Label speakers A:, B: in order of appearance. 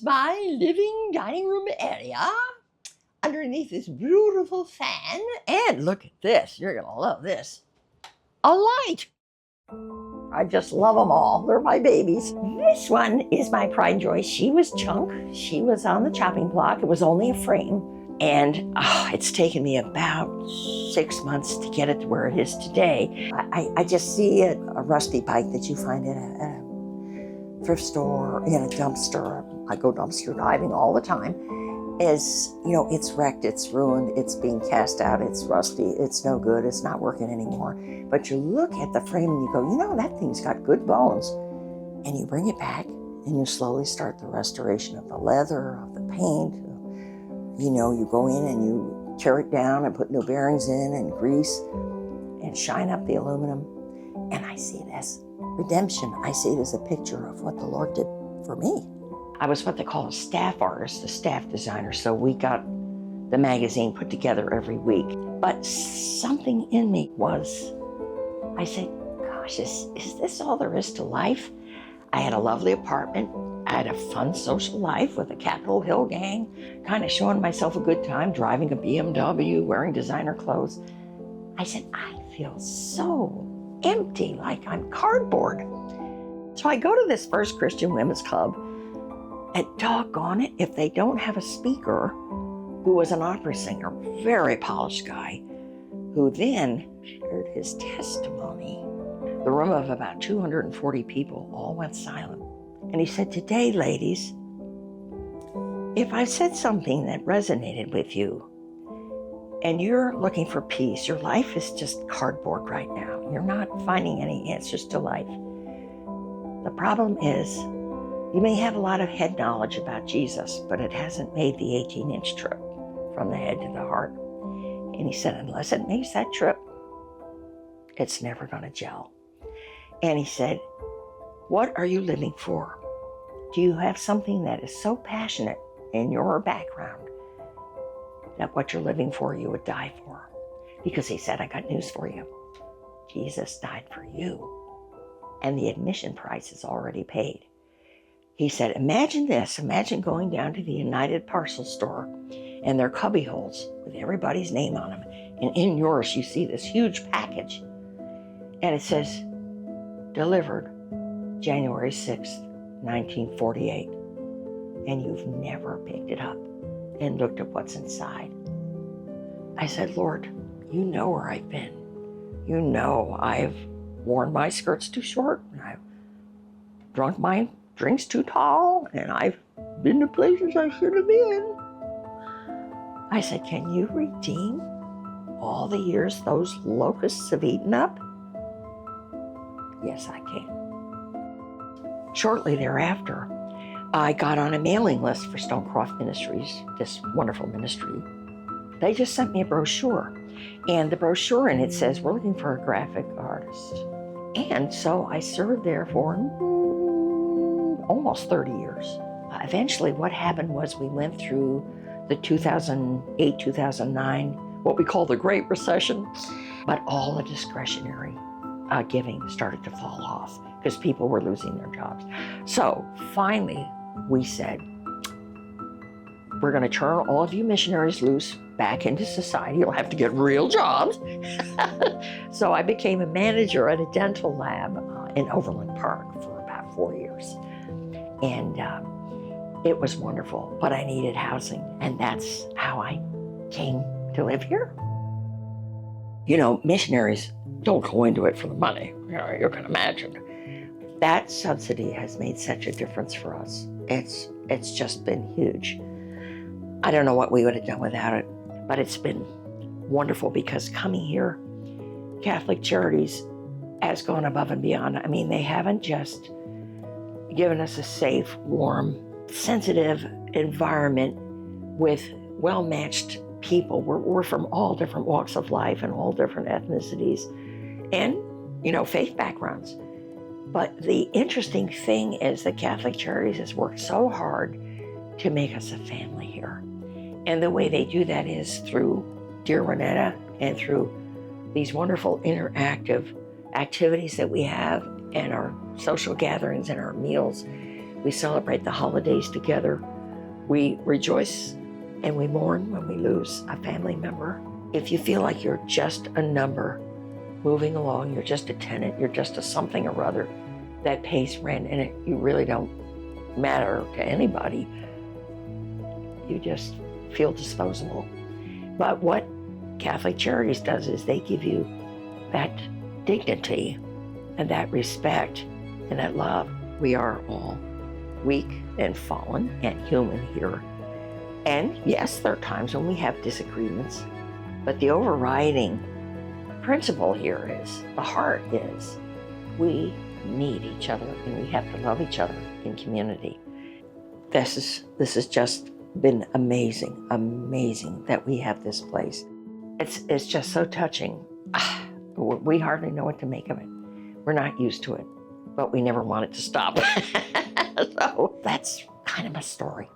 A: is my living dining room area underneath this beautiful fan. And look at this. You're going to love this. A light. I just love them all. They're my babies. This one is my pride and joy. She was junk. She was on the chopping block. It was only a frame. And it's taken me about 6 months to get it to where it is today. I just see a rusty bike that you find at a thrift store, in a dumpster. I go dumpster diving all the time. Is, it's wrecked, it's ruined, it's being cast out, it's rusty, it's no good, it's not working anymore. But you look at the frame and you go, that thing's got good bones. And you bring it back and you slowly start the restoration of the leather, of the paint. You go in and you tear it down and put new bearings in and grease and shine up the aluminum. And I see it as redemption. I see it as a picture of what the Lord did for me. I was what they call a staff artist, a staff designer, so we got the magazine put together every week. But something in me I said, gosh, is this all there is to life? I had a lovely apartment. I had a fun social life with a Capitol Hill gang, kind of showing myself a good time, driving a BMW, wearing designer clothes. I said, I feel so empty, like I'm cardboard. So I go to this First Christian Women's Club. And doggone it, if they don't have a speaker who was an opera singer, very polished guy, who then shared his testimony. The room of about 240 people all went silent. And he said, today, ladies, if I said something that resonated with you and you're looking for peace, your life is just cardboard right now. You're not finding any answers to life. The problem is, you may have a lot of head knowledge about Jesus, but it hasn't made the 18-inch trip from the head to the heart. And he said, unless it makes that trip, it's never going to gel. And he said, what are you living for? Do you have something that is so passionate in your background that what you're living for, you would die for? Because he said, I got news for you. Jesus died for you. And the admission price is already paid. He said, imagine this. Imagine going down to the United Parcel Store and their cubby holes with everybody's name on them. And in yours, you see this huge package. And it says, delivered January 6th, 1948. And you've never picked it up and looked at what's inside. I said, Lord, you know where I've been. You know I've worn my skirts too short, and I've drunk my drinks too tall, and I've been to places I shouldn't have been. I said, can you redeem all the years those locusts have eaten up? Yes, I can. Shortly thereafter, I got on a mailing list for Stonecroft Ministries, this wonderful ministry. They just sent me a brochure, and the brochure in it says, we're looking for a graphic artist. And so I served there for almost 30 years. Eventually, what happened was we went through the 2008, 2009, what we call the Great Recession, but all the discretionary giving started to fall off because people were losing their jobs. So finally, we said, we're going to turn all of you missionaries loose back into society. You'll have to get real jobs. So I became a manager at a dental lab in Overland Park for about 4 years. And it was wonderful, but I needed housing. And that's how I came to live here. Missionaries don't go into it for the money. You can imagine. That subsidy has made such a difference for us. It's just been huge. I don't know what we would have done without it, but it's been wonderful because coming here, Catholic Charities has gone above and beyond. I mean, they haven't just given us a safe, warm, sensitive environment with well-matched people. We're from all different walks of life and all different ethnicities and, faith backgrounds. But the interesting thing is that Catholic Charities has worked so hard to make us a family here. And the way they do that is through Dear Renetta and through these wonderful interactive activities that we have and our social gatherings and our meals. We celebrate the holidays together. We rejoice and we mourn when we lose a family member. If you feel like you're just a number moving along, you're just a tenant, you're just a something or other that pays rent, and you really don't matter to anybody, you just feel disposable. But what Catholic Charities does is they give you that dignity and that respect and that love. We are all weak and fallen and human here. And yes, there are times when we have disagreements, but the overriding principle here is, the heart is, we need each other and we have to love each other in community. This has just been amazing, amazing that we have this place. It's just so touching. We hardly know what to make of it. We're not used to it, but we never want it to stop. So that's kind of a story.